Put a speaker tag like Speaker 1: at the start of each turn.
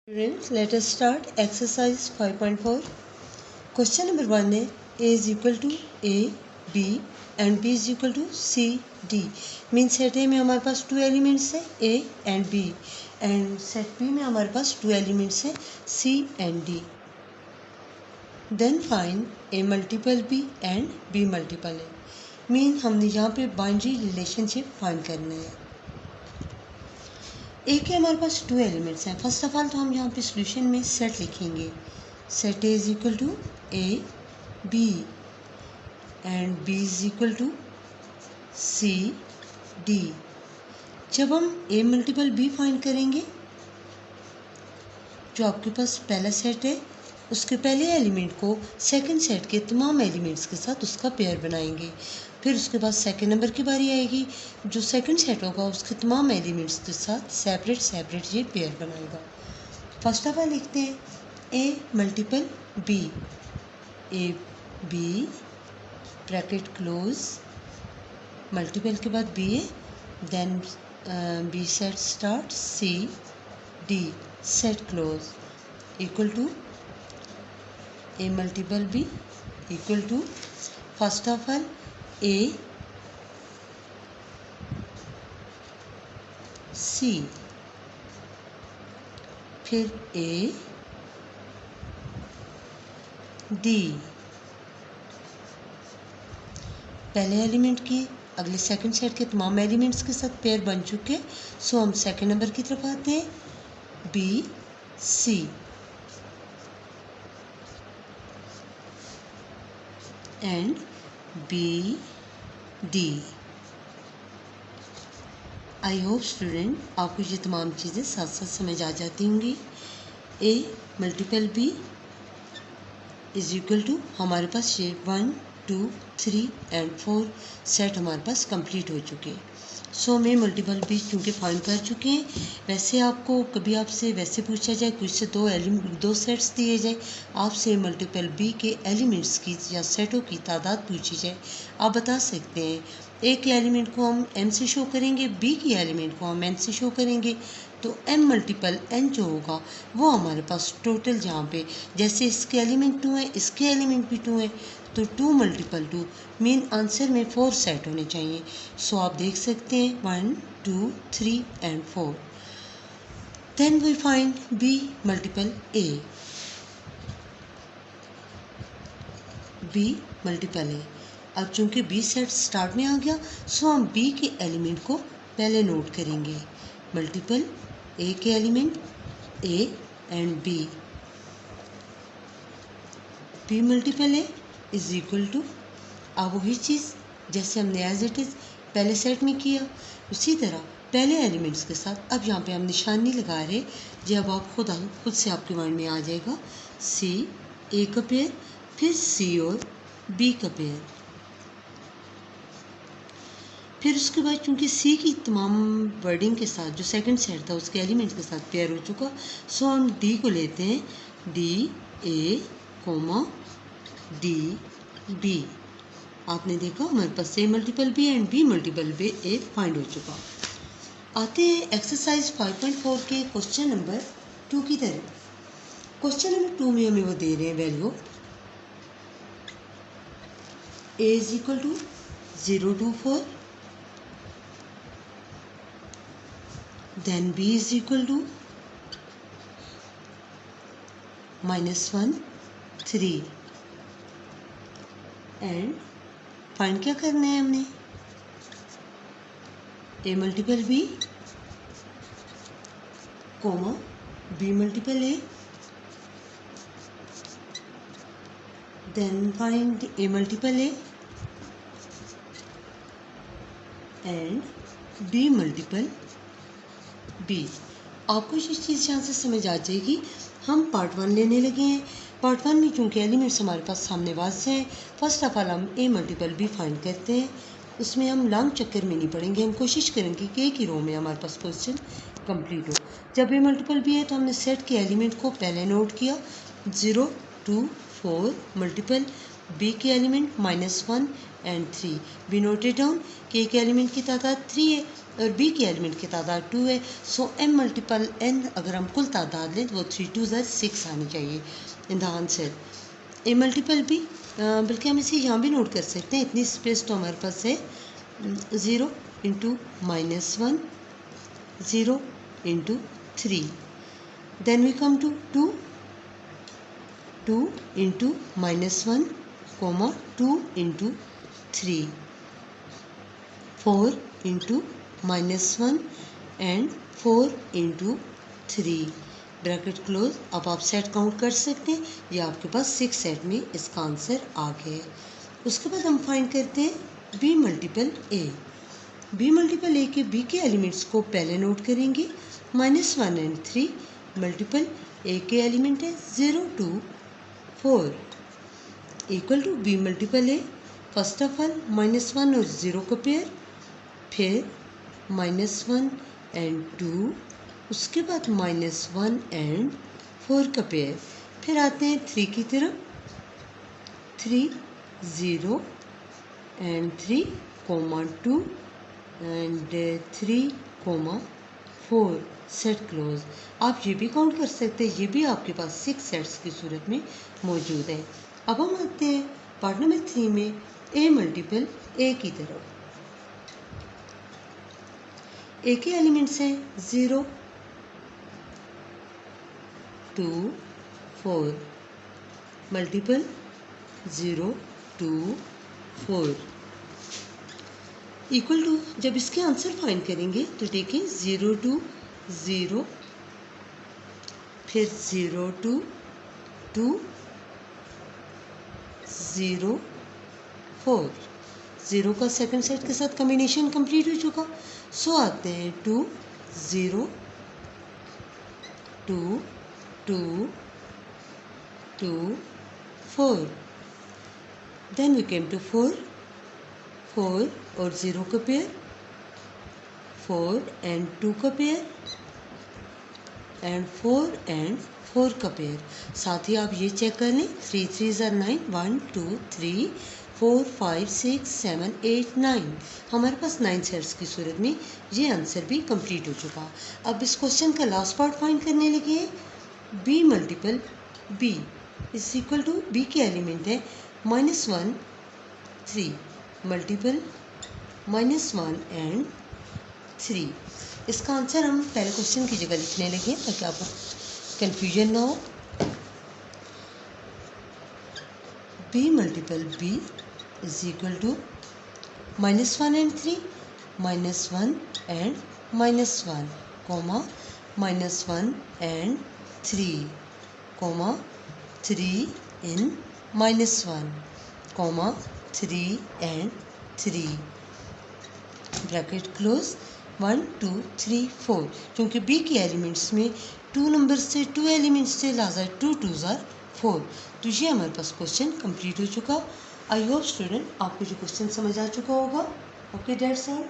Speaker 1: Students, let us start exercise 5.4. Question number 1 है A is equal to A, B and B is equal to C, D. Means set A में हमारे पास 2 elements है A and B and set B में हमारे पास 2 elements है C and D. Then find A multiple B and B multiple A. Mean हमने यहाँ पे बाइनरी रिलेशनशिप फाइंड करना है. ए के हमारे पास 2 एलिमेंट्स हैं. फर्स्ट ऑफ ऑल तो हम यहाँ पे सॉल्यूशन में सेट लिखेंगे. Set A is equal to A B and B is equal to C D. जब हम ए मल्टीपल बी फाइंड करेंगे, जो आपके पास पहला सेट है उसके पहले एलिमेंट को सेकंड सेट के तमाम एलिमेंट्स के साथ उसका पेयर बनाएंगे. फिर उसके बाद सेकंड नंबर की बारी आएगी, जो सेकंड सेट होगा उसके तमाम एलिमेंट्स के साथ सेपरेट सेपरेट ये पेयर बनाएगा. फर्स्ट ऑफ ऑल लिखते हैं A multiple B. A B bracket close, multiple के बाद बी है, then B set start C D set close equal to A multiple B equal to first of all A C, फिर A D. पहले element की अगले second set के तमाम elements के साथ पेयर बन चुके, सो हम सेकंड नंबर की तरफ आते हैं. B C and B D. I hope student आपको ये तमाम चीज़ें साथ साथ समझ आ जाती होंगी. A multiple B is equal to हमारे पास ये 1 2 3 एंड 4 सेट हमारे पास कंप्लीट हो चुके हैं. सो में मल्टीपल बी क्योंकि फाइंड कर चुके हैं. वैसे आपको कभी आपसे वैसे पूछा जाए, कुछ से दो सेट्स दिए जाए, आपसे मल्टीपल बी के एलिमेंट्स की या सेटों की तादाद पूछी जाए, आप बता सकते हैं ए के एलिमेंट को हम एम से शो करेंगे, बी के एलिमेंट को हम एन से शो करेंगे, तो एम मल्टीपल एन जो होगा वो हमारे पास टोटल जहाँ पे जैसे इसके एलिमेंट 2 है, इसके एलिमेंट भी 2 है, तो 2 मल्टीपल 2 मीन आंसर में 4 सेट होने चाहिए. सो आप देख सकते हैं 1 2 3 and 4. Then we find B multiple A. B multiple A. अब चूंकि बी सेट स्टार्ट में आ गया, सो हम बी के एलिमेंट को पहले नोट करेंगे. मल्टीपल ए के element A and B. B multiple A is equal to, अब वही चीज़ जैसे हमने एज इट इज़ पहले सेट में किया, उसी तरह पहले एलिमेंट्स के साथ अब यहाँ पे हम निशान नहीं लगा रहे. जब आप खुद से आपके माइंड में आ जाएगा सी ए का पेयर, फिर सी और बी का पेयर. फिर उसके बाद चूंकि सी की तमाम वर्डिंग के साथ जो सेकंड सेट था उसके एलिमेंट के साथ पेयर हो चुका, सो हम डी को लेते हैं. D A comma D B. आपने देखा हमारे पास A multiple B and B multiple B A find हो चुका. आते हैं एक्सरसाइज 5.4 के क्वेश्चन नंबर 2 की तरफ. क्वेश्चन नंबर 2 में हमें वो दे रहे हैं value A is equal to 0 to 4, then b is equal to -1 3 and find क्या करना है हमने A multiple B comma B multiple A, then find A multiple A and B multiple B. आपको ये चीज़ यहाँ से समझ आ जाएगी. हम पार्ट 1 लेने लगे हैं. पार्ट 1 में चूँकि एलिमेंट्स हमारे पास सामने वाज़ हैं, फर्स्ट ऑफ ऑल हम ए मल्टीपल बी फाइंड करते हैं. उसमें हम लॉन्ग चक्कर में नहीं पड़ेंगे, हम कोशिश करेंगे कि एक ही रो में हमारे पास क्वेश्चन कंप्लीट हो. जब ए मल्टीपल बी है तो हमने सेट के एलिमेंट को पहले नोट किया 0 2 4 मल्टीपल बी के element -1 and 3। Be noted down कि ए के एलिमेंट की तादाद 3 है और बी के एलिमेंट की तादाद 2 है। सो m मल्टीपल n अगर हम कुल तादाद लें तो वो 3 2 6 आनी चाहिए in the answer. A multiple B, बल्कि हम इसे यहाँ भी नोट कर सकते हैं, इतनी स्पेस तो हमारे पास है। 0 into -1, 0 into 3। Then we come to 2 into -1, 2 into 3, 4 into -1 and 4 into 3 bracket close. अब आप सेट काउंट कर सकते हैं, ये आपके पास 6 सेट में इसका आंसर आ गया है। उसके बाद हम फाइंड करते हैं B multiple A. B multiple A के बी के एलिमेंट्स को पहले नोट करेंगे। -1 एंड 3 मल्टीपल ए के एलिमेंट है 0 2 4 equal to B multiple A. First of all -1 और 0 का पेयर, फिर -1 एंड 2, उसके बाद -1 एंड 4 का पेयर। फिर आते हैं 3 की तरफ, 3 0 एंड 3 2 एंड 3 4 सेट क्लोज। आप ये भी काउंट कर सकते हैं, ये भी आपके पास 6 सेट्स की सूरत में मौजूद है। अब हम आते हैं पार्ट नंबर 3 में ए मल्टीपल ए की तरफ। ए के एलिमेंट्स हैं 0 2 4 मल्टीपल 0 2 4 इक्वल टू, जब इसके आंसर फाइंड करेंगे तो देखें 0 2 0, फिर 0 2 2 0 4। 0 का सेकंड सेट के साथ कॉम्बिनेशन कंप्लीट हो चुका। सो आते हैं 2 0 2 2 2 4। देन वी केम टू 4 और 0 का पेयर, 4 एंड 2 का पेयर एंड 4 एंड 4 का पेयर। साथ ही आप ये चेक कर लें 3 3 9, 1 2 3 4 5 6 7 8 9। हमारे पास 9 सेट्स की सूरत में ये आंसर भी कंप्लीट हो चुका। अब इस क्वेश्चन का लास्ट पार्ट फाइंड करने लगे। B multiple B is equal to, B के एलिमेंट है -1 3 मल्टीपल -1 एंड 3। इसका आंसर हम पहले क्वेश्चन की जगह लिखने लगे ताकि आपको कंफ्यूजन ना हो। B multiple B is equal to -1 and 3, -1 and -1, -1 and 3, 3 in -1, 3 and 3 bracket close. 1 2 3 4, क्योंकि बी के एलिमेंट्स में 2 नंबर से 2 एलिमेंट्स से लाजा 2 2 4। तो ये हमारे पास क्वेश्चन कंप्लीट हो चुका। आई होप स्टूडेंट आपको जो क्वेश्चन समझ आ चुका होगा। Okay that's all.